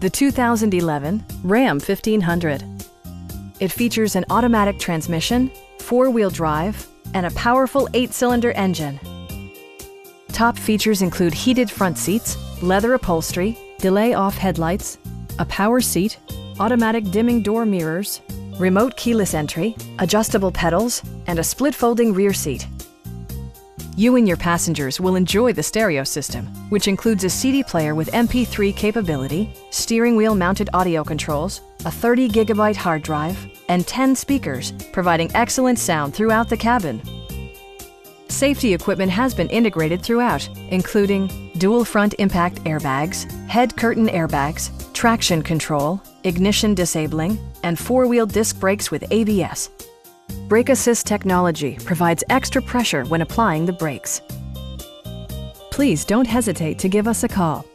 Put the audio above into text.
the 2011 Ram 1500. It features an automatic transmission, four-wheel drive, and a powerful 8-cylinder engine. Top features include heated front seats, leather upholstery, delay-off headlights, a power seat, automatic dimming door mirrors, remote keyless entry, adjustable pedals, and a split-folding rear seat. You and your passengers will enjoy the stereo system, which includes a CD player with MP3 capability, steering wheel mounted audio controls, a 30-gigabyte hard drive, and 10 speakers, providing excellent sound throughout the cabin. Safety equipment has been integrated throughout, including dual front impact airbags, head curtain airbags, traction control, ignition disabling, and four-wheel disc brakes with ABS. Brake Assist technology provides extra pressure when applying the brakes. Please don't hesitate to give us a call.